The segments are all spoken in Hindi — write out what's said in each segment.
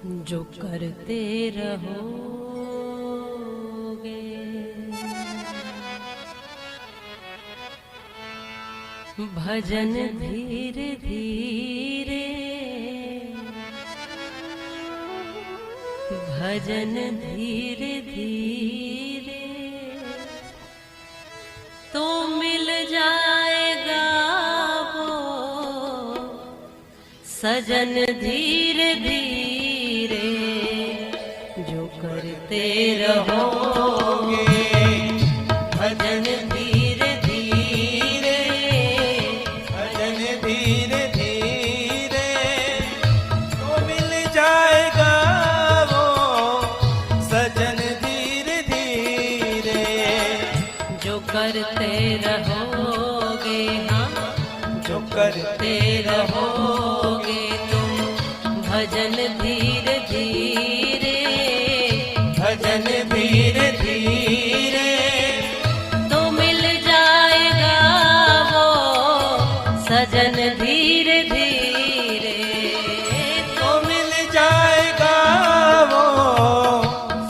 जो करते रहोगे भजन धीरे धीरे, भजन धीरे धीरे तो मिल जाएगा वो सजन धीरे धीरे। जो करते रहोगे भजन धीरे धीरे, भजन धीरे धीरे तो मिल जाएगा वो सजन धीरे धीरे। जो करते रहोगे, हाँ जो करते रहोगे तुम भजन धीरे धीरे, भजन धीरे धीरे तो मिल जाएगा वो सजन धीरे धीरे। तो मिल जाएगा वो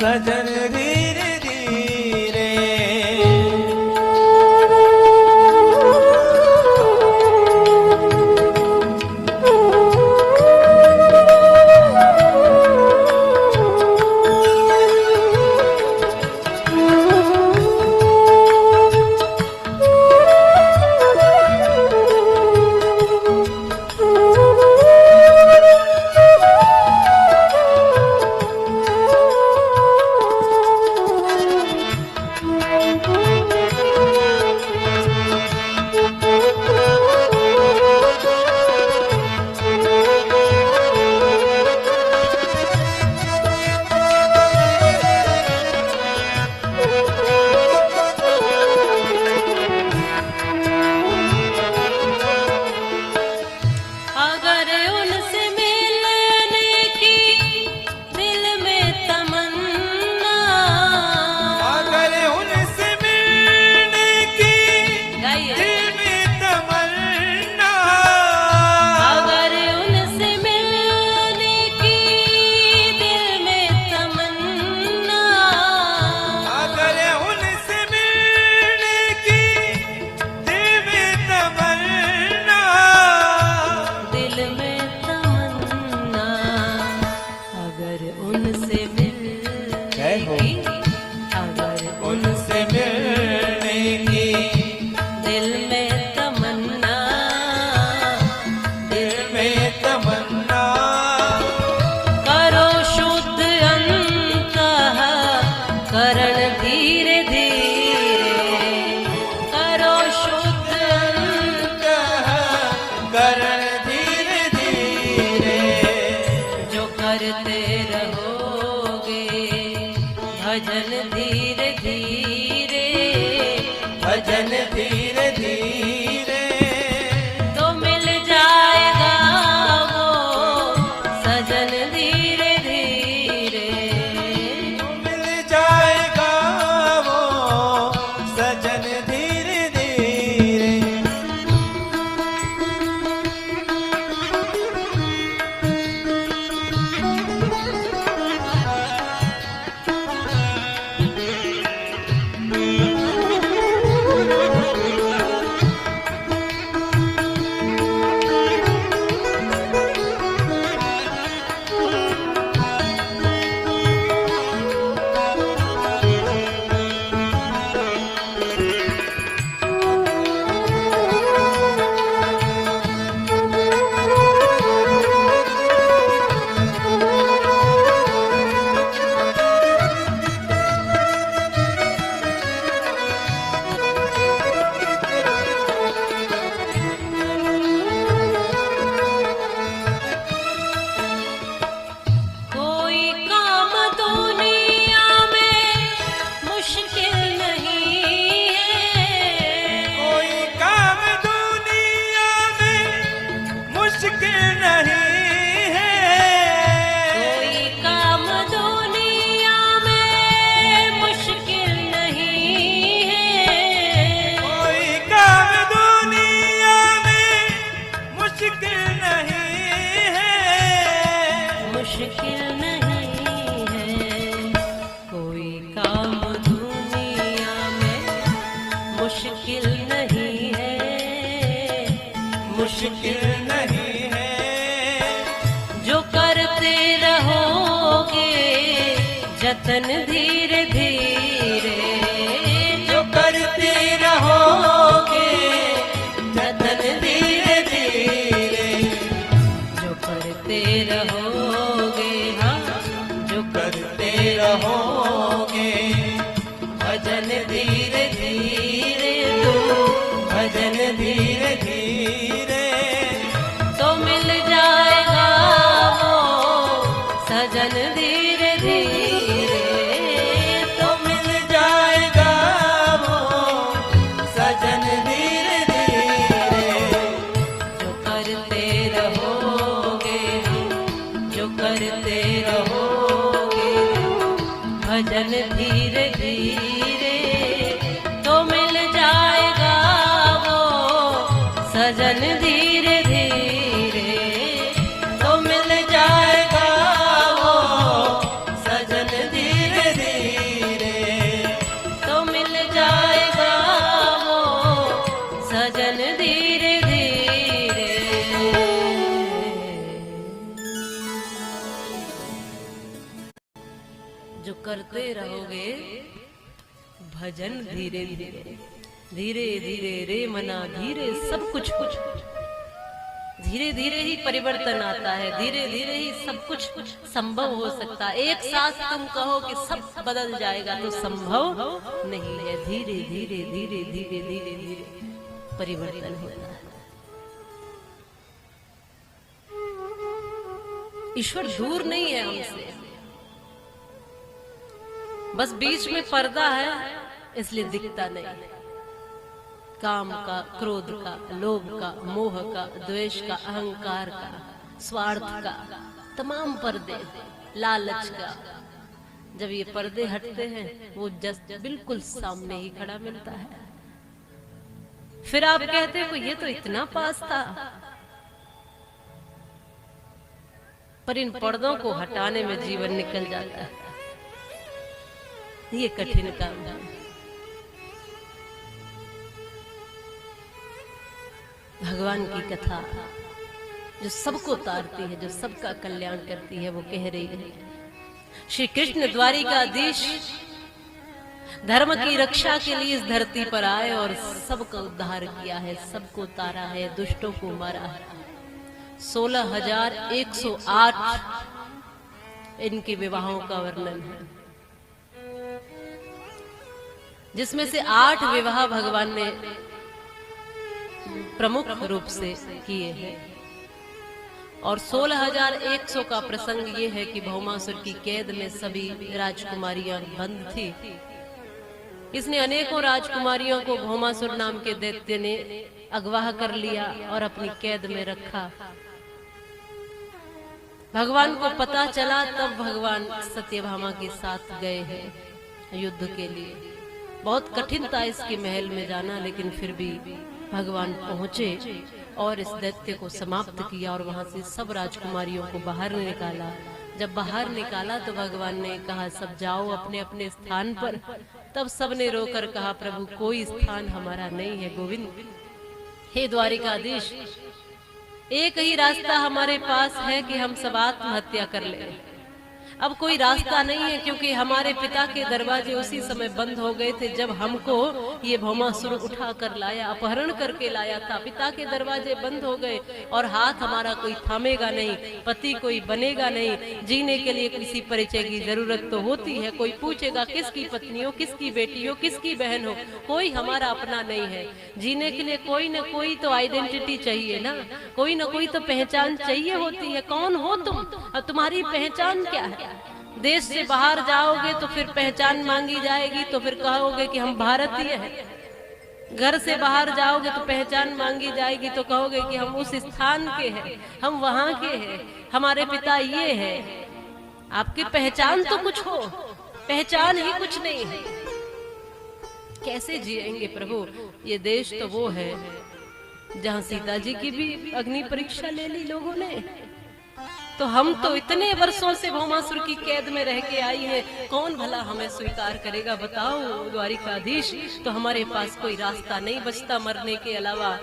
सजन धीरे धीरे। मुश्किल नहीं है। जो करते रहोगे जतन धीरे धीरे, जो करते रहोगे जतन धीरे धीरे, जो करते रहोगे, हाँ जो करते रहोगे भजन धीरे धीरे, भजन धीरे धीरे, तो मिल जाएगा वो सजन धीरे धीरे, तो मिल जाएगा वो सजन धीरे धीरे। जो करते रहोगे, जो करते रहोगे भजन धीरे धीरे, तो मिल जाएगा वो सजन धीरे धीरे, तो मिल जाएगा वो सजन धीरे धीरे, तो मिल जाएगा वो सजन धीरे धीरे। जो करते रहोगे भजन धीरे धीरे, धीरे धीरे रे मना धीरे सब कुछ धीरे धीरे ही परिवर्तन आता है, धीरे धीरे ही सब कुछ संभव हो सकता है। एक साथ तुम कहो कि सब बदल जाएगा तो संभव नहीं है। धीरे धीरे धीरे धीरे धीरे धीरे परिवर्तन होता है। ईश्वर दूर नहीं है हमसे, बस बीच में पर्दा है इसलिए दिखता नहीं। काम का, क्रोध का, लोभ का, मोह का, द्वेष का, अहंकार का, स्वार्थ का, तमाम पर्दे, लालच का, जब ये पर्दे हटते हैं वो जस्ट बिल्कुल सामने ही खड़ा मिलता है। फिर आप कहते हो ये तो इतना पास था, पर इन पर्दों को हटाने में जीवन निकल जाता है। ये कठिन काम है। भगवान की कथा जो सबको तारती है, जो सबका कल्याण करती है, वो कह रही है श्री कृष्ण द्वारिकाधीश धर्म की रक्षा के लिए इस धरती पर आए और सबका उद्धार किया है, सबको तारा है, दुष्टों को मारा है। 16,108 इनके विवाहों का वर्णन है, जिसमें से 8 विवाह भगवान ने प्रमुख रूप से किए हैं और 16,100 का प्रसंग ये है कि भौमासुर की कैद में सभी राजकुमारियां बंद थी। इसने अनेकों राजकुमारियों को भौमासुर नाम के दैत्य ने अगवा कर लिया और अपनी कैद में रखा। भगवान को पता चला तब भगवान सत्यभामा के साथ गए हैं युद्ध के लिए। बहुत कठिन था इसके महल में जाना, लेकिन फिर भी भगवान पहुंचे और इस दैत्य को समाप्त किया और वहां से सब राजकुमारियों को बाहर निकाला। जब बाहर निकाला तो भगवान ने कहा सब जाओ अपने अपने स्थान पर। तब सबने रोकर कहा प्रभु कोई स्थान हमारा नहीं है गोविंद। हे द्वारिकाधीश, एक ही रास्ता हमारे पास है कि हम सब आत्महत्या कर लें। अब कोई रास्ता नहीं है क्योंकि हमारे पिता के दरवाजे उसी समय बंद हो गए थे जब हमको ये भौमासुर उठा कर लाया, अपहरण करके लाया था। पिता के दरवाजे बंद हो गए और हाथ हमारा कोई थामेगा नहीं, पति कोई बनेगा नहीं। जीने के लिए किसी परिचय की जरूरत तो होती है, कोई पूछेगा किसकी पत्नी हो, किसकी बेटी हो, किसकी बहन हो, कोई हमारा अपना नहीं है। जीने के लिए कोई न कोई तो आइडेंटिटी चाहिए ना, कोई न कोई तो पहचान चाहिए होती है। कौन हो तुम और तुम्हारी पहचान क्या है? देश से बाहर जाओगे तो फिर पहचान मांगी जाएगी, तो फिर कहोगे कि हम भारतीय हैं। घर से बाहर जाओगे तो पहचान मांगी जाएगी, तो कहोगे कि हम उस स्थान के हैं, हम वहां के हैं, हमारे पिता ये हैं। आपकी पहचान तो कुछ हो, पहचान ही कुछ नहीं है। कैसे जिएंगे प्रभु? ये देश तो वो है जहां सीता जी की भी अग्नि परीक्षा ले ली लोगों ने। तो हम तो इतने वर्षों से भौमासुर की कैद में रह के आई है, कौन भला हमें स्वीकार करेगा? बताओ द्वारिकाधीश। तो हमारे पास कोई रास्ता नहीं बचता मरने के अलावा।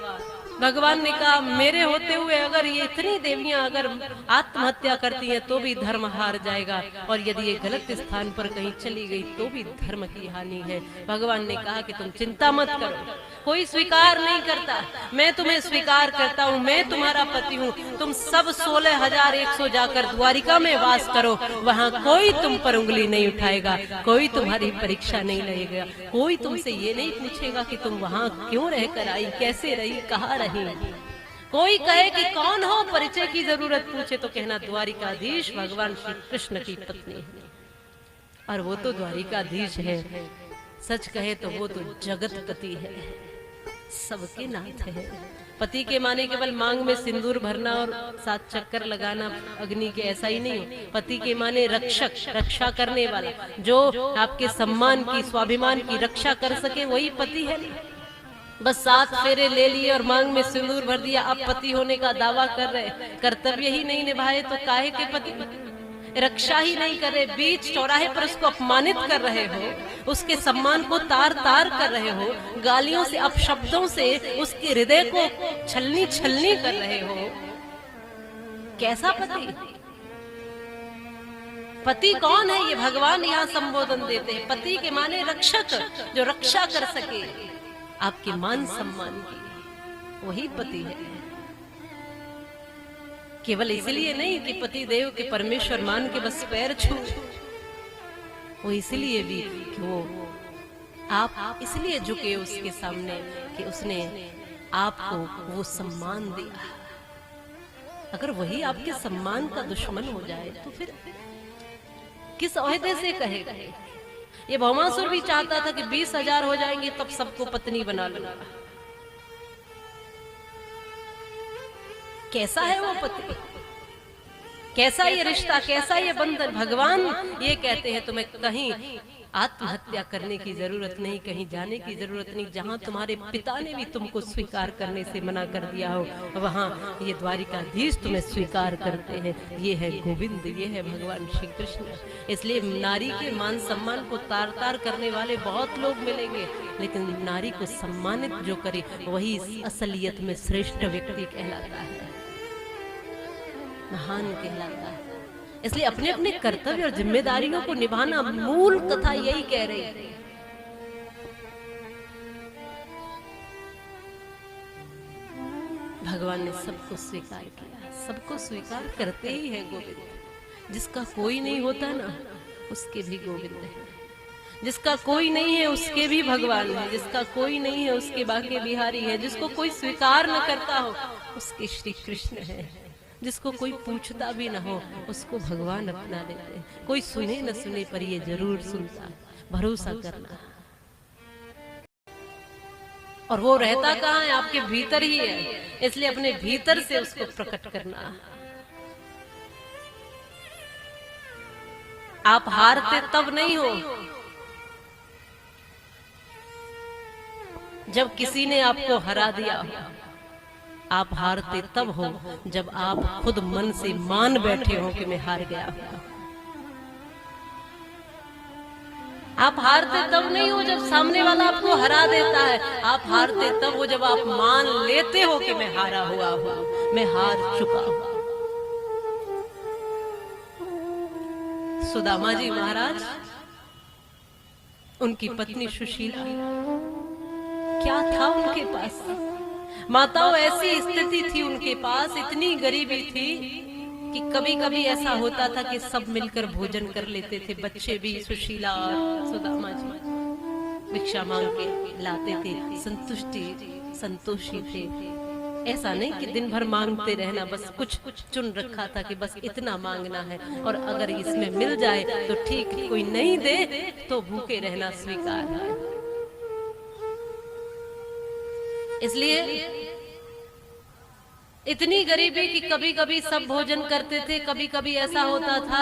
भगवान ने कहा मेरे होते हुए अगर ये इतनी देवियां अगर आत्महत्या करती हैं तो भी धर्म हार जाएगा, और यदि ये गलत स्थान पर कहीं चली गई तो भी धर्म की हानि है। भगवान ने कहा कि तुम चिंता मत करो, कोई स्वीकार नहीं करता, मैं तुम्हें स्वीकार करता हूँ, मैं तुम्हारा पति हूँ। तुम सब 16,100 जाकर द्वारिका में वास करो, वहाँ कोई तुम पर उंगली नहीं उठाएगा, कोई तुम्हारी परीक्षा नहीं लेगा, कोई तुमसे ये नहीं पूछेगा कि तुम वहाँ क्यों रहकर आई, कैसे रही, कहाँ रही। कोई कहे कि कौन हो, परिचय की जरूरत पूछे तो कहना द्वारिकाधीश भगवान श्री कृष्ण की पत्नी है। और वो तो द्वारिकाधीश है, सच कहे तो वो तो जगतपति है, सबके नाथ है। पति के माने केवल मांग में सिंदूर भरना और 7 चक्कर लगाना अग्नि के, ऐसा ही नहीं। पति के माने रक्षक, रक्षा करने वाला, जो आपके सम्मान की, स्वाभिमान की रक्षा कर सके, वही पति है। बस 7 फेरे ले लिए और मांग में सिंदूर भर दिया, आप पति होने का दावा कर रहे, कर्तव्य ही नहीं निभाए तो काहे के पति, रक्षा ही नहीं कर रहे, बीच चौराहे पर उसको अपमानित कर रहे हो, उसके सम्मान को तार तार कर रहे हो, गालियों से, अपशब्दों से उसके हृदय को छलनी छलनी कर रहे हो। कैसा पति? पति कौन है? ये भगवान यहाँ संबोधन देते हैं। पति के माने रक्षक, जो रक्षा कर सके आपके मान सम्मान की, वही पति है। केवल इसलिए नहीं कि पति देव के परमेश्वर मान के बस पैर छू, वो इसलिए भी कि वो आप इसलिए झुके उसके सामने कि उसने आपको वो सम्मान दिया। अगर वही आपके सम्मान का दुश्मन हो जाए तो फिर किस ओहदे से कहेगा? ये भौमासुर भी चाहता था कि 20,000 हो जाएंगे तब सबको पत्नी बना लूंगा। कैसा है वो पति, कैसा ये रिश्ता, कैसा ये बंधन? भगवान ये कहते हैं तुम्हें कहीं आत्महत्या करने की जरूरत नहीं, कहीं जाने की जरूरत नहीं। जहां तुम्हारे पिता ने भी तुमको स्वीकार करने से मना कर दिया हो, वहां ये द्वारिकाधीश तुम्हें स्वीकार करते हैं। ये है गोविंद, ये है भगवान श्री कृष्ण। इसलिए नारी के मान सम्मान को तार तार करने वाले बहुत लोग मिलेंगे, लेकिन नारी को सम्मानित जो करे वही असलियत में श्रेष्ठ व्यक्ति कहलाता है, महान कहलाता है। इसलिए अपने अपने कर्तव्य और जिम्मेदारियों को निभाना, मूल कथा यही कह रही है। भगवान ने सबको स्वीकार किया, सबको स्वीकार करते ही है गोविंद। जिसका कोई नहीं होता ना, उसके भी गोविंद है। जिसका कोई नहीं है उसके भी भगवान है। जिसका कोई नहीं है उसके बाके बिहारी है। जिसको कोई स्वीकार न करता हो उसके श्री कृष्ण है। जिसको कोई पूछता भी ना हो उसको भगवान अपना लेते हैं। कोई सुने न सुने पर ये जरूर सुनता, भरोसा करना। और वो रहता कहाँ है? आपके भीतर ही है। इसलिए अपने भीतर से उसको प्रकट करना। आप हारते तब नहीं हो जब किसी ने आपको हरा दिया। आप हारते तब हो जब आप खुद मन से मान बैठे हो कि मैं हार गया। आप हारते तब नहीं हो जब सामने वाला आपको हरा देता है। आप हारते तब हो जब आप मान लेते हो कि मैं हारा हुआ हूं, मैं हार चुका हूं। सुदामा जी महाराज, उनकी पत्नी सुशीला, क्या था उनके पास? माताओं, ऐसी स्थिति थी उनके पास, इतनी गरीबी थी कि कभी कभी ऐसा होता था कि सब मिलकर भोजन कर लेते थे। बच्चे भी, सुशीला और सुदामा जी भिक्षा मांग के लाते थे। संतोषी थे। ऐसा नहीं कि दिन भर मांगते रहना, बस कुछ चुन रखा था कि बस इतना मांगना है और अगर इसमें मिल जाए तो ठीक, कोई नहीं दे तो भूखे रहना स्वीकार है। इसलिए इतनी गरीबी कि कभी कभी सब भोजन करते थे, कभी कभी ऐसा होता था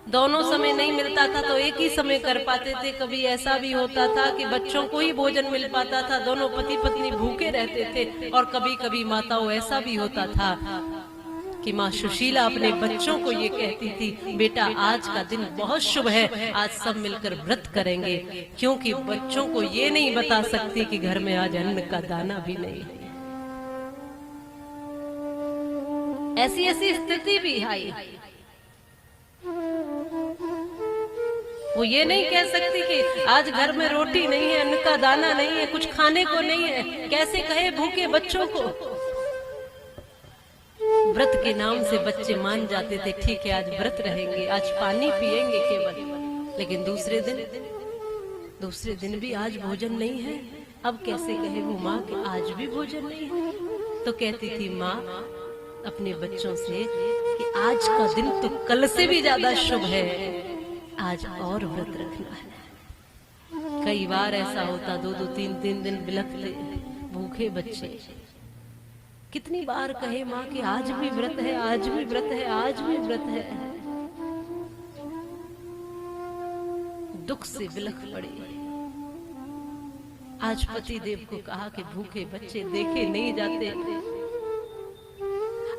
दोनों समय नहीं मिलता था तो एक ही समय कर पाते थे। कभी ऐसा भी होता था कि बच्चों को ही भोजन मिल पाता था, दोनों पति पत्नी भूखे रहते थे। और कभी कभी माताओं ऐसा भी होता था कि माँ सुशीला अपने बच्चों को ये कहती थी, बेटा आज का दिन बहुत शुभ है, आज सब मिलकर व्रत करेंगे, क्योंकि बच्चों को ये नहीं बता सकती कि घर में आज अन्न का दाना भी नहीं है। ऐसी ऐसी स्थिति भी आई। वो ये नहीं कह सकती कि आज घर में रोटी नहीं है, अन्न का दाना नहीं है, कुछ खाने को नहीं है, कैसे कहे भूखे बच्चों को। व्रत के नाम से बच्चे मान जाते थे, ठीक है आज व्रत रहेंगे, आज पानी पिएंगे केवल, लेकिन दूसरे दिन भी आज भोजन नहीं है। अब कैसे कहे वो माँ कि आज भी भोजन नहीं है। तो कहती थी माँ अपने बच्चों से कि आज का दिन तो कल से भी ज्यादा शुभ है, आज और व्रत रखना है। कई बार ऐसा होता, 2-2, 3-3 दिन बिलखते भूखे बच्चे। कितनी बार कहे माँ कि आज भी व्रत है, आज भी व्रत है, आज भी व्रत है। दुख से बिलख पड़ी। आज पति देव को कहा कि भूखे बच्चे देखे नहीं जाते।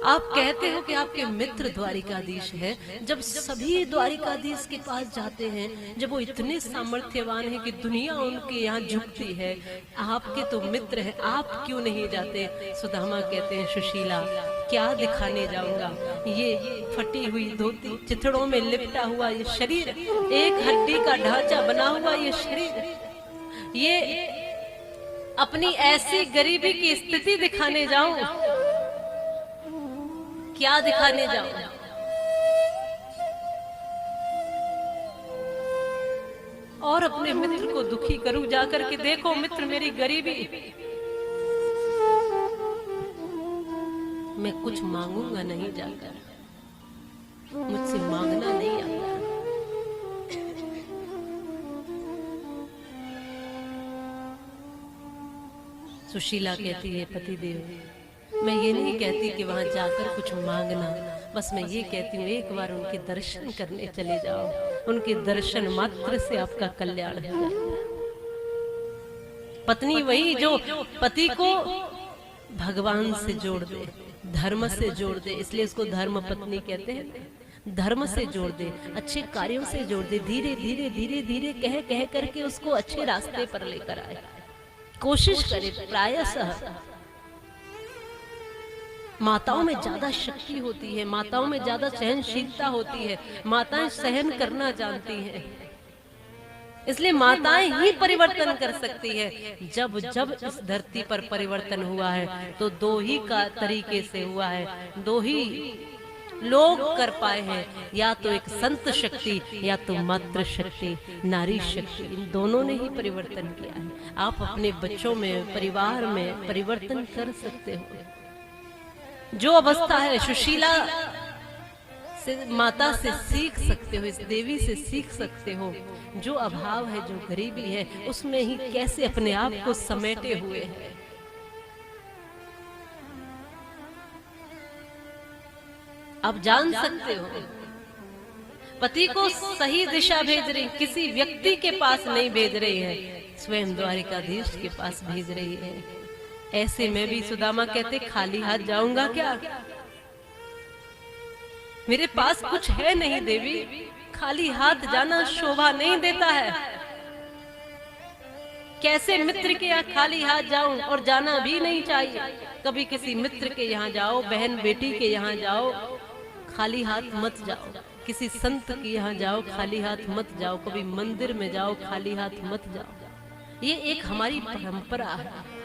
आप कहते हो कि आपके मित्र द्वारिकाधीश है, जब सभी द्वारिकाधीश के पास जाते हैं, जब वो इतने सामर्थ्यवान हैं कि दुनिया उनके यहाँ झुकती है, आपके तो मित्र हैं, आप क्यों नहीं जाते? सुदामा कहते हैं सुशीला क्या दिखाने जाऊंगा, ये फटी हुई धोती, चिथड़ों में लिपटा हुआ ये शरीर, एक हड्डी का ढांचा बना हुआ ये शरीर, ये अपनी ऐसी गरीबी की स्थिति दिखाने जाऊं? क्या दिखाने जाऊं? और अपने मित्र को दुखी करूं जाकर के, देखो मित्र मेरी गरीबी, मैं कुछ मांगूंगा नहीं जाकर, मुझसे मांगना नहीं आता। सुशीला कहती है पतिदेव मैं ये नहीं कहती कि वहां जाकर कुछ मांगना, बस मैं ये कहती हूँ एक बार उनके दर्शन करने चले जाओ, उनके दर्शन मात्र से आपका कल्याण हो जाएगा। पत्नी वही जो पति को भगवान से जोड़ दे, धर्म से जोड़ दे, इसलिए इसको धर्म पत्नी कहते हैं। धर्म से जोड़ दे, अच्छे कार्यों से जोड़ दे, धीरे धीरे धीरे धीरे कह कह करके उसको अच्छे रास्ते पर लेकर आए, कोशिश करे। प्रायशः माताओं में ज्यादा शक्ति होती है, माताओं में ज्यादा सहनशीलता होती है, माताएं सहन करना जानती हैं, इसलिए माताएं ही परिवर्तन कर सकती है। जब जब इस धरती पर परिवर्तन हुआ है तो दो ही का तरीके से हुआ है, दो ही लोग कर पाए हैं, या तो एक संत शक्ति या तो मातृ शक्ति, नारी शक्ति, इन दोनों ने ही परिवर्तन किया है। आप अपने बच्चों में, परिवार में परिवर्तन कर सकते हो। जो अवस्था है सुशीला से, माता से सीख सकते हो, इस देवी से सीख सकते हो। जो अभाव है, जो गरीबी है, उसमें ही कैसे अपने आप को समेटे हुए है। आप जान सकते हो पति को सही दिशा भेज रही, किसी व्यक्ति के पास नहीं भेज रही है, स्वयं द्वारिकाधीश के पास भेज रही है। ऐसे में भी सुदामा कहते खाली हाथ जाऊंगा क्या? मेरे पास कुछ है नहीं देवी, खाली हाथ जाना शोभा नहीं देता है। कैसे मित्र के यहाँ खाली हाथ जाऊं, और जाना भी नहीं चाहिए। कभी किसी मित्र के यहाँ जाओ, बहन बेटी के यहाँ जाओ, खाली हाथ मत जाओ। किसी संत के यहाँ जाओ, खाली हाथ मत जाओ। कभी मंदिर में जाओ, खाली हाथ मत जाओ। ये एक हमारी परंपरा है।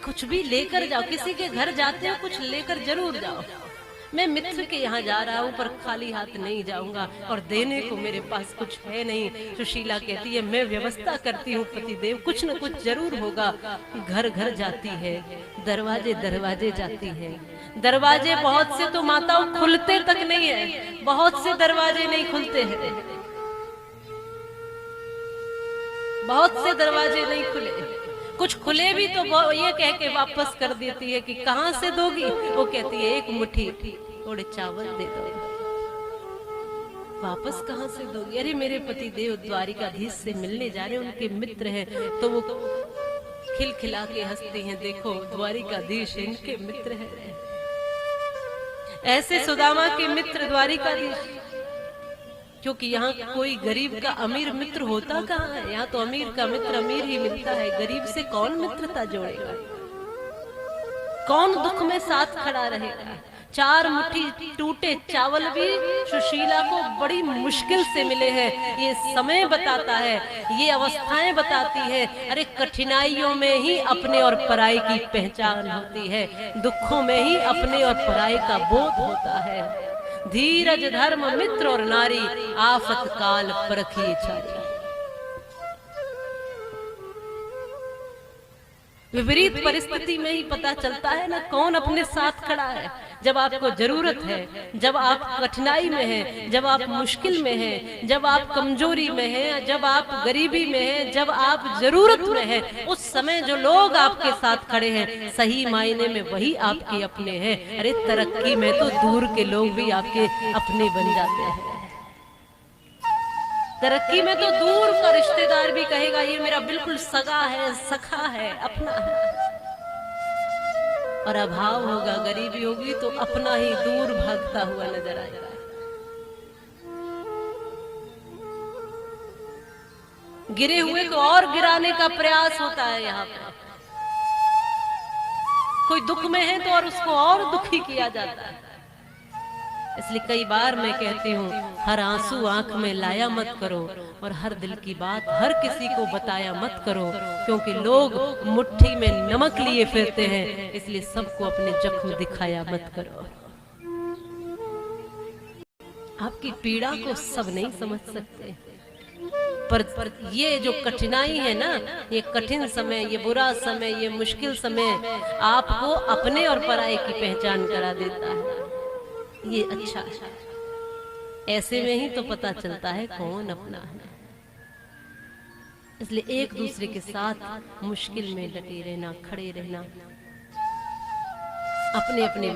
कुछ भी लेकर जाओ, किसी के घर जाते हो कुछ लेकर जरूर जाओ। मैं मित्र के यहाँ जा रहा हूँ पर खाली हाथ नहीं जाऊंगा, और देने को मेरे पास कुछ है नहीं। सुशीला कहती है मैं व्यवस्था करती हूँ पतिदेव, कुछ न कुछ जरूर होगा। घर घर जाती है, दरवाजे दरवाजे जाती है। दरवाजे बहुत से तो माताओं खुलते तक नहीं है, बहुत से दरवाजे नहीं खुलते हैं, बहुत से दरवाजे नहीं खुले। कुछ खुले भी तो वो ये कह के वापस कर देती है कि कहां से दोगी? वो कहती है एक मुट्ठी थोड़े चावल दे दो। वापस कहां से दोगी? अरे मेरे पति देव द्वारिकाधीश से मिलने जा रहे, उनके मित्र हैं, तो वो खिलखिला के हंसती हैं, देखो द्वारिकाधीश इनके मित्र हैं। ऐसे सुदामा के मित्र द्वारिकाधीश, क्योंकि यहाँ कोई गरीब का अमीर मित्र होता कहाँ है? यहाँ तो अमीर का मित्र अमीर ही मिलता है, गरीब से कौन मित्रता जोड़ेगा? कौन दुख में साथ खड़ा रहेगा? 4 मुट्ठी टूटे चावल भी सुशीला को बड़ी मुश्किल से मिले हैं। ये समय बताता है, ये अवस्थाएं बताती है। अरे कठिनाइयों में ही अपने और पराई की पहचान होती है, दुखों में ही अपने और पराई का बोध होता है। धीरज धर्म मित्र और नारी, आफत काल परखिए चारी। विपरीत परिस्थिति में ही पता चलता है ना कौन अपने साथ खड़ा है। जब आपको जरूरत है, जब आप कठिनाई में हैं, जब आप मुश्किल में हैं, जब आप कमजोरी में हैं, जब आप गरीबी में हैं, जब आप जरूरत में हैं, उस समय जो लोग आपके साथ खड़े हैं सही मायने में वही आपके अपने हैं। अरे तरक्की में तो दूर के लोग भी आपके अपने बन जाते हैं। तरक्की में तो दूर का रिश्तेदार भी कहेगा ये मेरा बिल्कुल सगा है, सखा है, अपना है। और अभाव होगा, गरीबी होगी तो अपना ही दूर भागता हुआ नजर आएगा। गिरे हुए को और गिराने का प्रयास होता है। यहाँ पर कोई दुख में है तो और उसको और दुखी किया जाता है। इसलिए कई बार मैं कहती हूँ, हर आंसू आंख में लाया मत करो और हर दिल की बात हर किसी को बताया मत करो, क्योंकि लोग मुट्ठी में नमक लिए फिरते हैं। इसलिए सबको अपने जख्म दिखाया मत करो। आपकी पीड़ा को सब नहीं समझ सकते, पर ये जो कठिनाई है ना, ये कठिन समय, ये बुरा समय, ये मुश्किल समय आपको अपने और पराये की पहचान करा देता है। ये अच्छा है। ऐसे में ही तो पता चलता है कौन अपना है। इसलिए एक दूसरे के साथ मुश्किल में डटे रहना, खड़े रहना, अपने अपने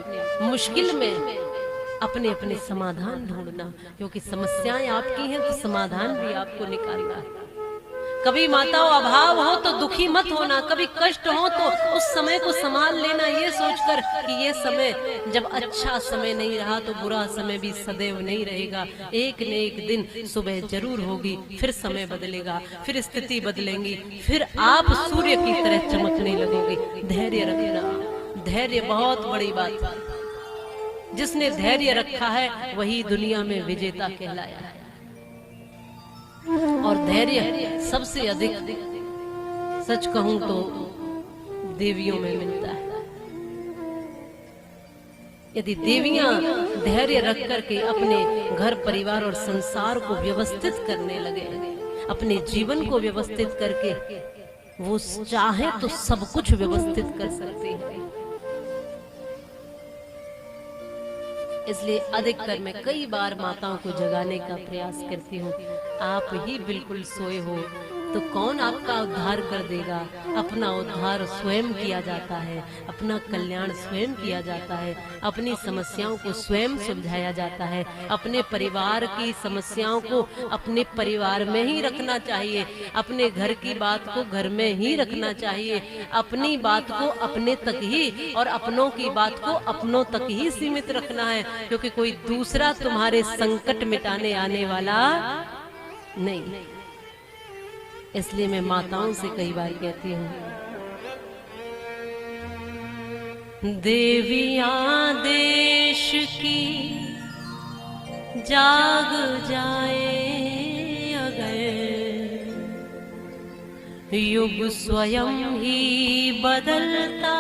मुश्किल में अपने अपने समाधान ढूंढना, क्योंकि समस्याएं आपकी हैं तो समाधान भी आपको निकालना है। कभी माताओं अभाव हो तो दुखी मत होना, कभी कष्ट हो तो उस समय को संभाल लेना, ये सोचकर कि ये समय जब अच्छा समय नहीं रहा तो बुरा समय भी सदैव नहीं रहेगा। एक न एक दिन सुबह जरूर होगी, फिर समय बदलेगा, फिर स्थिति बदलेंगी, फिर आप सूर्य की तरह चमकने लगोगे। धैर्य रखना, धैर्य बहुत बड़ी बात है। जिसने धैर्य रखा है वही दुनिया में विजेता कहलाया है। और धैर्य सबसे अधिक, सच कहूं तो, देवियों में मिलता है। यदि देवियां धैर्य रख करके अपने घर परिवार और संसार को व्यवस्थित करने लगे, अपने जीवन को व्यवस्थित करके वो चाहे तो सब कुछ व्यवस्थित कर सकती है। इसलिए अधिकतर मैं कई बार माताओं को जगाने का प्रयास करती हूँ। आप ही बिल्कुल सोए हो तो कौन आपका उद्धार कर देगा। अपना उद्धार स्वयं किया जाता है, अपना कल्याण स्वयं किया जाता है, अपनी समस्याओं को स्वयं सुलझाया जाता है। अपने परिवार की समस्याओं को अपने परिवार में ही रखना चाहिए, अपने घर की बात को घर में ही रखना चाहिए, अपनी बात को अपने तक ही और अपनों की बात को अपनों तक ही सीमित रखना है, क्योंकि कोई दूसरा तुम्हारे संकट मिटाने आने वाला नहीं। इसलिए मैं माताओं से कई बार कहती हूँ, देवियां देश की जाग जाए अगर, युग स्वयं ही बदलता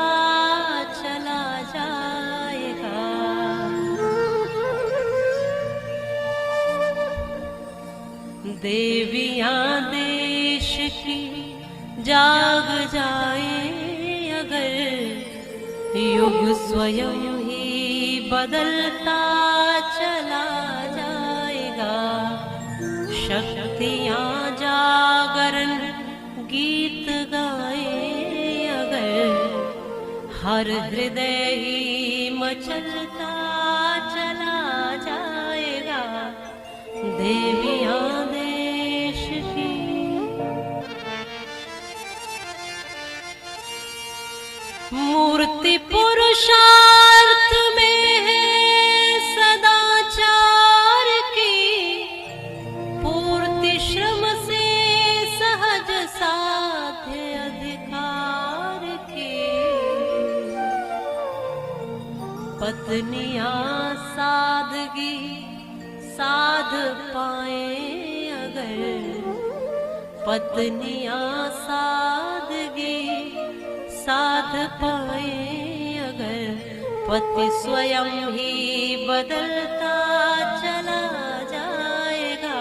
चला जाएगा। देवियां देश की जाग जाए अगर, युग स्वयं ही बदलता चला जाएगा। शक्तियां जागरण गीत गाए अगर, हर हृदय ही मचलता चला जाएगा। देवियां देश की मूर्ति पुरुषार्थ में है सदाचार की, पूर्ति श्रम से सहज साध्य अधिकार की। पत्नियां सादगी साध पाए अगर, पत्नियां सादगी साध पाए अगर, पति स्वयं ही बदलता चला जाएगा।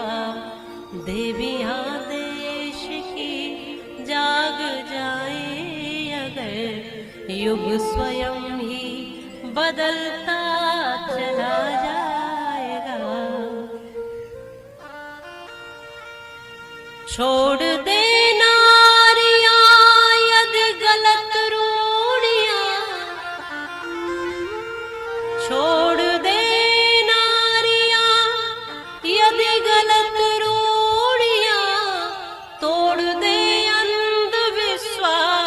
देवियां देश की जाग जाए अगर, युग स्वयं ही बदलता चला जाएगा। छोड़ दे नारियां यदि गलत रूढ़ियां, छोड़ दे नारियां यदि गलत रूढ़ियां, तोड़ दे अंधविश्वास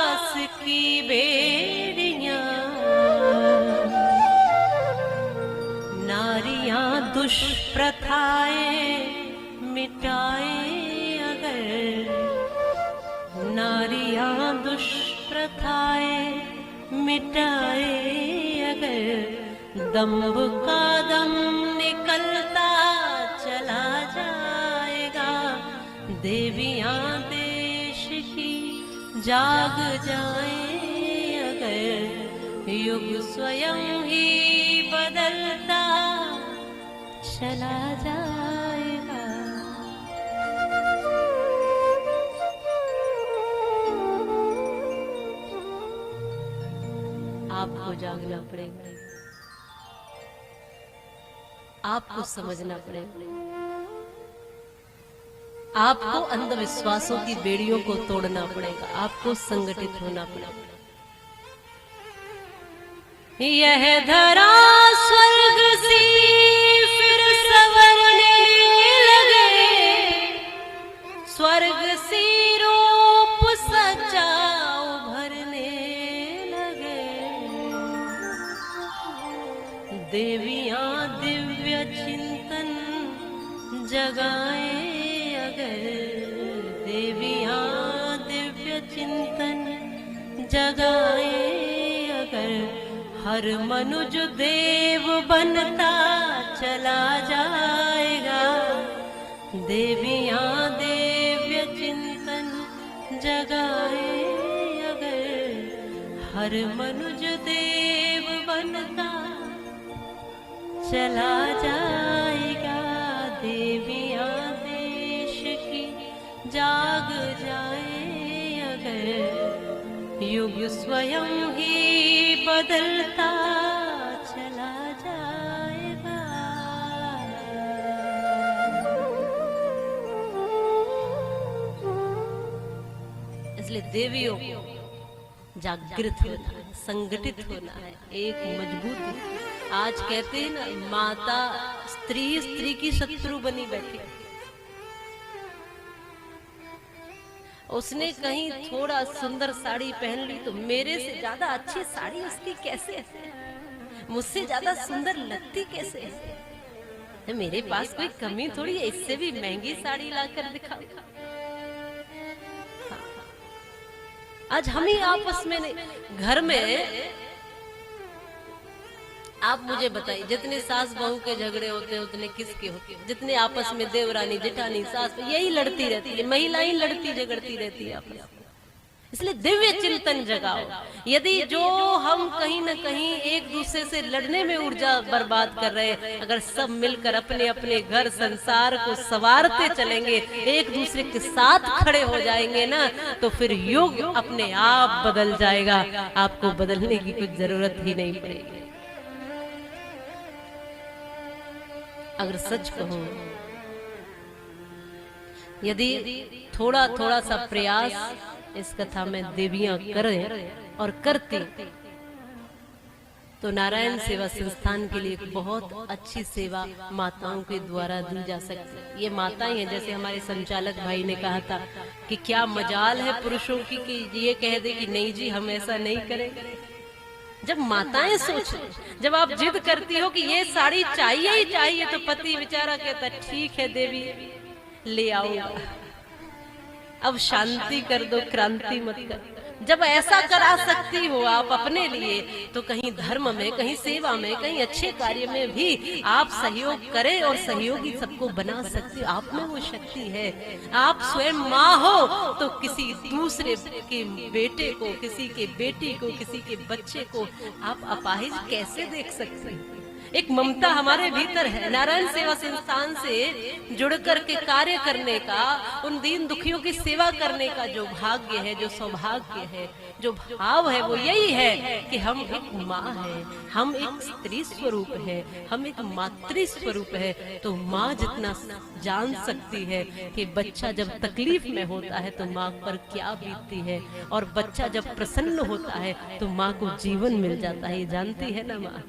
की बेड़ियां। नारियां दुष्प्रथाएं मिटाए अगर, नारियां दुष्प्रथाएं मिटाए अगर, दंभ का दम निकलता चला जाएगा। देवियां देश की जाग जाए अगर, युग स्वयं ही बदलता चला जाएगा। आपको जागना पड़ेगा, आपको समझना पड़ेगा, आपको अंधविश्वासों की बेड़ियों को तोड़ना पड़ेगा, आपको संगठित होना पड़ेगा। यह धरा स्वर्ग सी फिर संवरने लगे, स्वर्ग सी रूप सच्चा उभरने लगे। देवियां दिव्य चिंतन जगाए अगर, देवियां दिव्य चिंतन जगाए अगर, हर मनुज देव बनता चला जाएगा। देवियां दिव्य चिंतन जगाए अगर, हर मनुज देव बनता चला जाएगा। देवियां देश की जाग जाए अगर, युग स्वयं ही बदलता चला जाएगा। इसलिए देवियों जागृत होना है, संगठित होना है, एक मजबूत। आज कहते हैं ना, माता स्त्री स्त्री की शत्रु बनी बैठी। उसने कहीं थोड़ा सुंदर साड़ी पहन ली तो मेरे से ज्यादा अच्छी साड़ी उसकी कैसे है, मुझसे ज्यादा सुंदर लगती कैसे है, मेरे पास कोई कमी थोड़ी है, इससे भी महंगी साड़ी लाकर दिखाओ। आज हम ही आपस में घर में, आप मुझे बताइए, जितने सास बहू के झगड़े होते हैं उतने किसके होते हैं? जितने आपस में देवरानी जेठानी सास, यही लड़ती रहती है, महिलाएं लड़ती झगड़ती रहती है आपस में। इसलिए दिव्य चिंतन जगाओ। यदि जो हम कहीं न कहीं एक दूसरे से लड़ने में ऊर्जा बर्बाद कर रहे हैं, अगर सब मिलकर अपने अपने घर संसार को संवारते चलेंगे, एक दूसरे के साथ खड़े हो जाएंगे ना, तो फिर युग अपने आप बदल जाएगा। आपको बदलने की कुछ जरूरत ही नहीं पड़ेगी। अगर सच कहूं, यदि थोड़ा थोड़ा सा प्रयास इस कथा में देवियां करें और करती, तो नारायण सेवा संस्थान के लिए एक बहुत अच्छी सेवा माताओं के द्वारा दी जा सकती है। ये माताएं हैं, जैसे हमारे संचालक भाई ने कहा था कि क्या मजाल है पुरुषों की कि ये कह दे कि नहीं जी हम ऐसा नहीं करेंगे। जब माताएं सोच, जब आप जिद करती हो कि ये साड़ी चाहिए ही चाहिए, तो पति बेचारा कहता ठीक है देवी ले आओ, अब शांति कर दो, क्रांति मत कर। जब ऐसा करा सकती हो आप अपने लिए, तो कहीं धर्म में, कहीं सेवा में, कहीं अच्छे कार्य में भी आप सहयोग करें और सहयोगी सबको बना सकती। आप में वो शक्ति है। आप स्वयं माँ हो तो किसी दूसरे के बेटे को, किसी के बेटी को, किसी के बच्चे को आप अपाहिज कैसे देख सकते हैं? एक ममता हमारे भीतर है। नारायण सेवा संस्थान से जुड़ करके कार्य करने का, उन दीन दुखियों की सेवा करने का जो भाग्य है, जो सौभाग्य है, जो भाव है, वो यही है कि हम एक माँ है, हम एक स्त्री स्वरूप है, हम एक मातृ स्वरूप है। तो माँ जितना जान सकती है कि बच्चा जब तकलीफ में होता है तो माँ पर क्या बीतती है, और बच्चा जब प्रसन्न होता है तो माँ को जीवन मिल जाता है, ये जानती है ना माँ।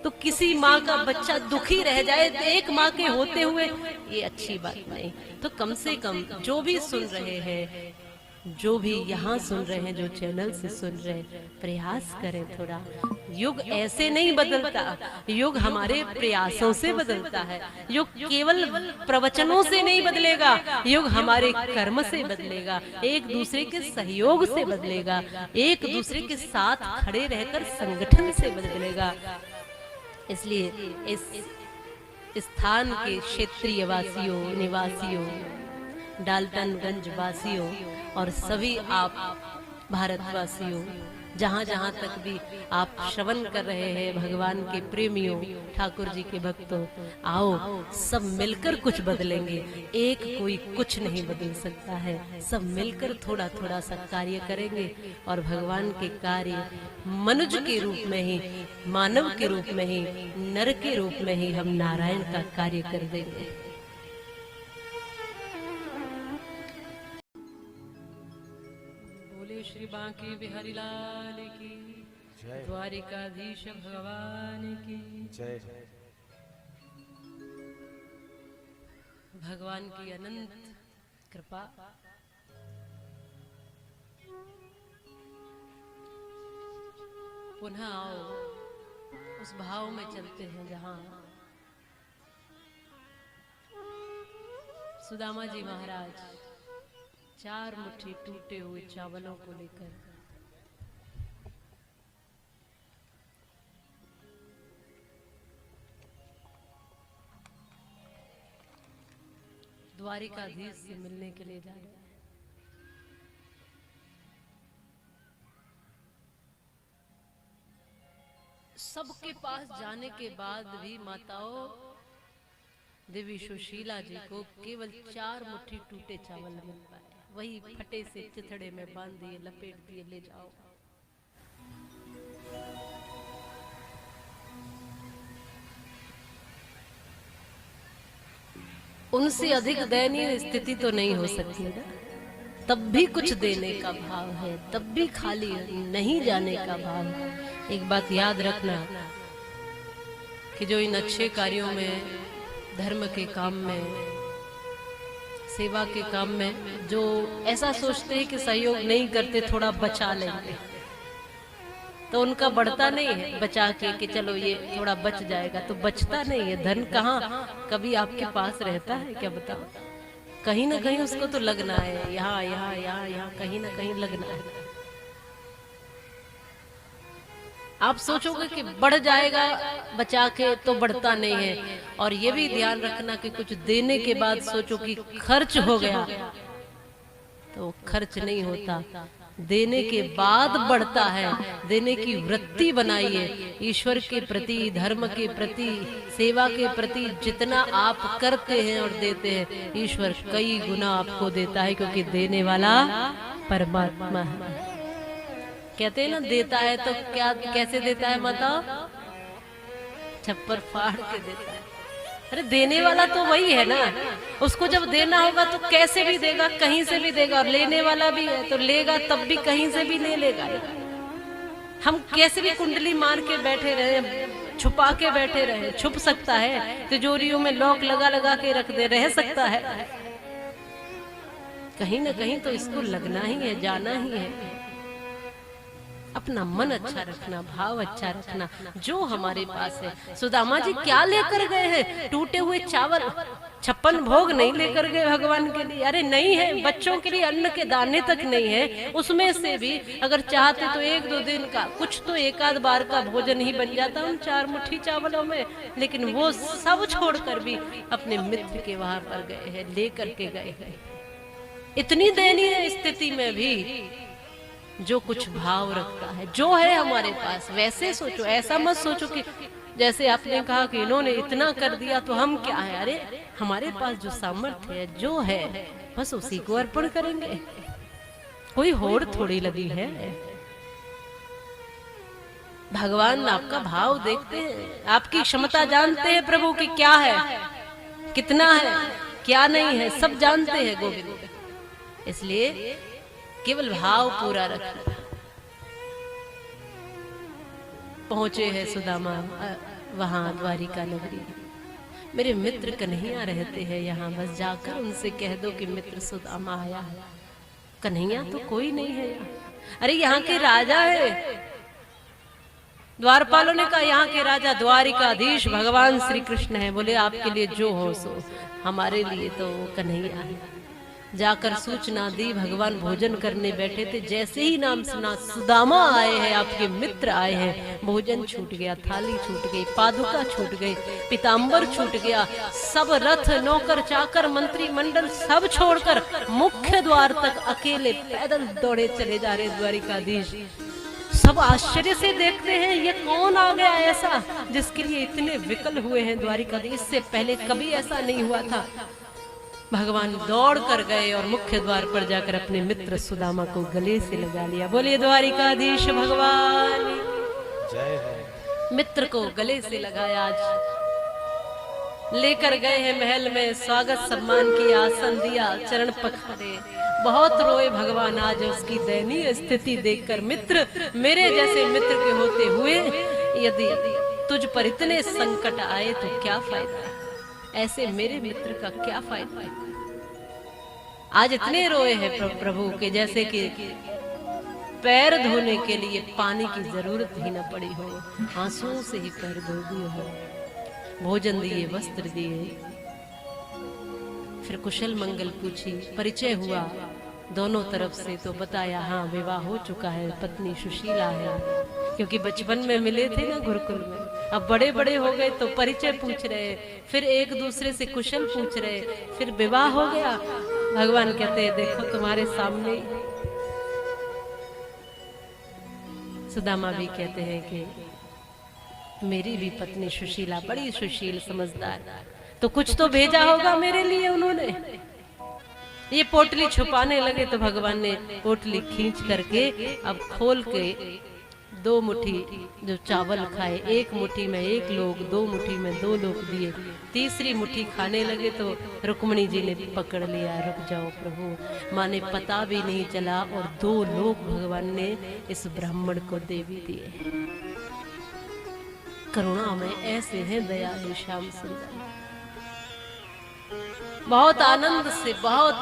तो किसी माँ का बच्चा दुखी रह जाए तो एक माँ के होते हुए ये अच्छी बात नहीं। तो कम से कम जो भी सुन रहे हैं, जो भी यहाँ सुन रहे हैं, जो चैनल से सुन रहे हैं, प्रयास करें थोड़ा। युग ऐसे नहीं बदलता, युग हमारे प्रयासों से बदलता है। युग केवल प्रवचनों से नहीं बदलेगा, युग हमारे कर्म से बदलेगा, एक दूसरे के सहयोग से बदलेगा, एक दूसरे के साथ खड़े रहकर संगठन से बदलेगा। इसलिए इस स्थान के क्षेत्रीय वासियों, निवासियों, डाल्टनगंज वासियों और सभी आप भारतवासियों, जहाँ जहाँ तक भी आप श्रवण कर रहे हैं, भगवान के प्रेमियों, ठाकुर जी के भक्तों, आओ सब मिलकर कुछ बदलेंगे। एक कोई कुछ नहीं बदल सकता है, सब मिलकर थोड़ा थोड़ा सा कार्य करेंगे और भगवान के कार्य मनुष्य के रूप में ही, मानव के रूप में ही, नर के रूप में ही हम नारायण का कार्य कर देंगे। श्री बांके बिहारी लाल की जय, द्वारिकाधीश भगवान की जय। भगवान की अनंत कृपा, पुनः आओ उस भाव में चलते हैं जहां सुदामा जी महाराज 4 मुट्ठी टूटे हुए चावलों को लेकर द्वारिकाधीश से मिलने के लिए जा रहे हैं। सबके पास जाने के बाद भी माताओं देवी सुशीला जी को केवल 4 मुट्ठी टूटे चावल मिल पाए। वही फटे से चिथड़े में बांध दिए, लपेट दिए, ले जाओ। उनसे अधिक दयनीय स्थिति तो नहीं हो सकती ना। तब भी कुछ देने का भाव है, तब भी खाली नहीं जाने का भाव है। एक बात याद रखना कि जो इन अच्छे कार्यों में, धर्म के काम में, सेवा के काम में जो ऐसा सोचते हैं कि सहयोग नहीं करते, थोड़ा बचा लेंगे, तो उनका बढ़ता नहीं है बचा के कि चलो ये थोड़ा बच जाएगा, तो बचता नहीं है। धन कहाँ कभी आपके पास रहता है क्या बताओ? कहीं ना कहीं उसको तो लगना है, यहाँ यहाँ यहाँ यहाँ कहीं ना कहीं लगना है। आप सोचोगे कि बढ़ जाएगा बचा के, तो बढ़ता नहीं है। और ये भी ध्यान रखना कि कुछ देने के बाद सोचो कि खर्च हो गया, तो खर्च नहीं होता, देने के बाद बढ़ता है। देने की वृत्ति बनाइए। ईश्वर के प्रति, धर्म के प्रति, सेवा के प्रति जितना आप करते हैं और देते हैं, ईश्वर कई गुना आपको देता है, क्योंकि देने वाला परमात्मा है। कहते हैं ना, देता है तो क्या, कैसे देता है माता? छप्पर फाड़ के देता है। अरे देने वाला तो वही है ना, उसको जब देना होगा तो कैसे भी देगा, कहीं से भी देगा। और लेने वाला भी है तो लेगा, तब भी कहीं से भी नहीं लेगा। हम कैसे भी कुंडली मार के बैठे रहे, छुपा के बैठे रहे, छुप सकता है, तिजोरियों में लॉक लगा लगा के रख दे, रह सकता है। कहीं ना कहीं तो इसको लगना ही है, जाना ही है। अपना मन अच्छा रखना, भाव अच्छा रखना, जो हमारे पास है। सुदामा जी क्या लेकर गए हैं? टूटे हुए चावल, 56 भोग नहीं लेकर गए भगवान के लिए। अरे नहीं है, बच्चों के लिए अन्न के दाने तक नहीं है। उसमें से भी अगर चाहते तो 1-2 दिन का कुछ तो एक आध बार का भोजन ही बन जाता उन 4 मुट्ठी चावलों में। लेकिन वो सब छोड़कर भी अपने मित्र के वहां पर गए हैं, लेकर के गए हैं। इतनी दयनीय स्थिति में भी जो कुछ भाव रखता है, जो है हमारे पास वैसे सोचो। ऐसा मत सोचो कि जैसे आपने कहा कि इन्होंने इतना कर दिया तो हम क्या है। अरे हमारे पास जो सामर्थ्य है, जो है, बस उसी को अर्पण करेंगे। कोई होड़ थोड़ी लगी है। भगवान आपका भाव देखते हैं, आपकी क्षमता जानते हैं प्रभु की क्या है, कितना है, क्या नहीं है, सब जानते हैं गोविंद। इसलिए केवल भाव पूरा रखना। पहुंचे हैं सुदामा वहां द्वारिका नगरी। मेरे मित्र कन्हैया रहते हैं यहाँ, बस जाकर उनसे कह दो कि मित्र सुदामा आया है। कन्हैया तो कोई नहीं है यहाँ। अरे यहाँ के राजा है। द्वारपालों ने कहा यहाँ के राजा द्वारिकाधीश भगवान श्री कृष्ण है। बोले आपके लिए जो हो सो, हमारे लिए तो कन्हैया है। जाकर सूचना दी। भगवान भोजन करने बैठे थे, जैसे ही नाम सुना सुदामा आए हैं, आपके मित्र आए हैं, भोजन छूट गया, थाली छूट गई, पादुका छूट गई, पीताम्बर छूट गया। सब रथ, नौकर, चाकर, मंत्री मंडल सब छोड़कर मुख्य द्वार तक अकेले पैदल दौड़े चले जा रहे द्वारिकाधीश। सब आश्चर्य से देखते हैं, ये कौन आ गया ऐसा जिसके लिए इतने विकल हुए हैं द्वारिकाधीश। इससे पहले कभी ऐसा नहीं हुआ था। भगवान दौड़ कर गए और मुख्य द्वार पर जाकर अपने मित्र सुदामा को गले से लगा लिया। बोलिए द्वारिकाधीश भगवान जय है। मित्र को गले से लगाया। आज लेकर गए हैं महल में, स्वागत सम्मान किया, आसन दिया, चरण पखारे। बहुत रोए भगवान आज उसकी दयनीय स्थिति देखकर। मित्र, मेरे जैसे मित्र के होते हुए यदि तुझ पर इतने संकट आए तो क्या फायदा, ऐसे मेरे मित्र का क्या फायदा। आज इतने रोए हैं प्रभु के जैसे कि पैर धोने के लिए पानी की जरूरत ही न पड़ी हो, आंसुओं से ही पैर धो दिए हो। भोजन दिए, वस्त्र दिए, फिर कुशल मंगल पूछी, परिचय हुआ दोनों तरफ से। तो बताया हाँ विवाह हो चुका है, पत्नी सुशीला है। क्योंकि बचपन में मिले थे ना गुरुकुल में, अब बड़े बड़े हो गए तो परिचय पूछ रहे, फिर एक दूसरे से कुशल पूछ रहे, फिर विवाह हो गया। भगवान कहते हैं देखो तुम्हारे सामने। सुदामा भी कहते हैं कि मेरी भी पत्नी सुशीला बड़ी सुशील समझदार, तो कुछ तो भेजा होगा मेरे लिए उन्होंने। ये पोटली छुपाने लगे तो भगवान ने पोटली खींच करके अब खोल के 2 मुट्ठी जो चावल खाए, 1 मुट्ठी में 1 लोग, 2 मुट्ठी में 2 लोग दिए। तीसरी मुट्ठी खाने लगे तो रुक्मणी जी ने पकड़ लिया, रुक जाओ प्रभु। माँ ने पता भी नहीं चला और 2 लोग भगवान ने इस ब्राह्मण को दे भी दिए। करुणा में ऐसे हैं दयालु श्याम सुंदर। बहुत आनंद से बहुत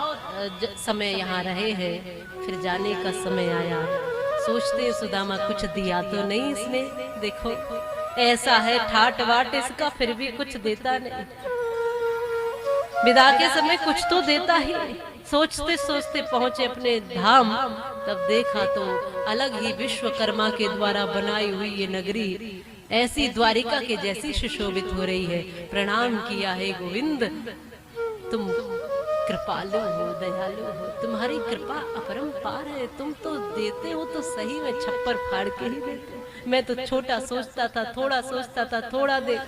समय यहाँ रहे हैं, फिर जाने का समय आया। सोचते सुदामा कुछ दिया तो नहीं इसने, देखो ऐसा है ठाट बाट इसका, फिर भी कुछ देता नहीं। विदा के समय कुछ तो देता ही। सोचते सोचते पहुंचे अपने धाम, तब देखा तो अलग ही विश्वकर्मा के द्वारा बनाई हुई ये नगरी ऐसी द्वारिका के जैसी सुशोभित हो रही है। प्रणाम किया है गोविंद, तुम कृपालु हो, दयालु हो, तुम्हारी कृपा अपरंपार है। तुम तो देते हो तो सही में छप्पर फाड़ के ही देते हो। मैं तो छोटा सोचता था, थोड़ा सोचता था, थोड़ा दे,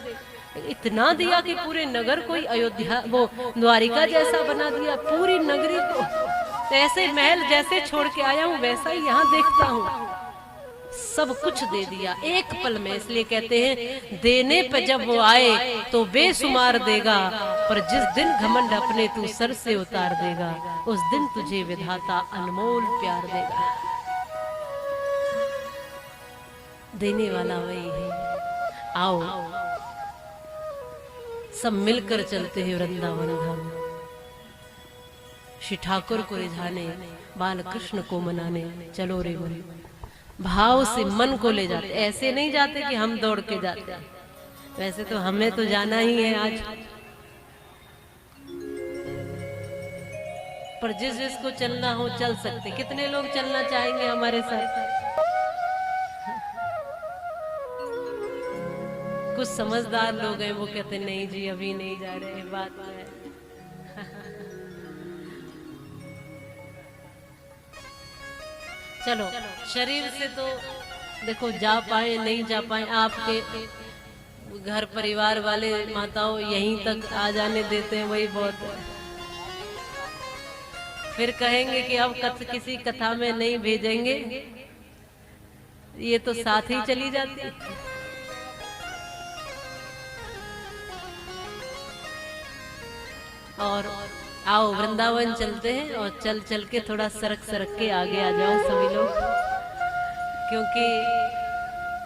इतना दिया कि पूरे नगर को अयोध्या वो द्वारिका जैसा बना दिया, पूरी नगरी को। ऐसे महल जैसे छोड़ के आया हूँ वैसा ही यहाँ देखता हूँ, सब कुछ दे दिया एक पल में। इसलिए कहते हैं देने पे जब वो आए तो बेशुमार देगा, पर जिस दिन घमंड अपने तू सर से उतार देगा, उस दिन तुझे विधाता अनमोल प्यार देगा। देने वाला वही है। आओ सब मिलकर चलते हैं वृंदावन धाम, श्री ठाकुर को रिझाने, बाल कृष्ण को मनाने। चलो रे मन, भाव से मन को ले जाते, ऐसे नहीं जाते कि हम दौड़ के जाते हैं। वैसे तो हमें तो जाना ही है आज, पर जिस जिसको चलना हो चल सकते। कितने लोग चलना चाहेंगे हमारे साथ? कुछ समझदार लोग हैं, वो कहते नहीं जी अभी नहीं जा रहे, बात है। चलो शरीर से तो देखो जा पाए नहीं जा पाए, आपके घर परिवार वाले माताओं यहीं तक आ जाने देते हैं, वही बहुत है। फिर कहेंगे कि अब किसी कथा में नहीं भेजेंगे, ये तो साथ ही चली जाती। और आओ वृंदावन चलते हैं, और चल चल के थोड़ा सरक सरक के आगे आ जाओ सभी लोग, क्योंकि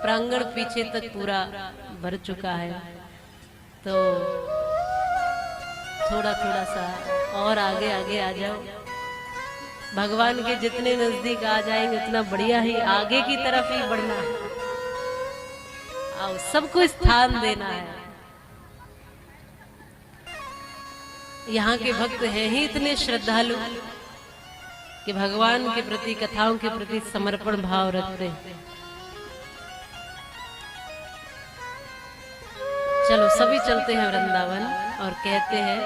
प्रांगण पीछे तक पूरा भर चुका है। तो थोड़ा थोड़ा सा और आगे आगे आ जाओ। भगवान के जितने नजदीक आ जाएंगे उतना बढ़िया ही, आगे की तरफ ही बढ़ना है। आओ सबको स्थान देना है। यहाँ के भक्त हैं ही इतने श्रद्धालु कि भगवान के प्रति, कथाओं के प्रति समर्पण भाव रखते हैं। चलो सभी चलते हैं वृंदावन और कहते हैं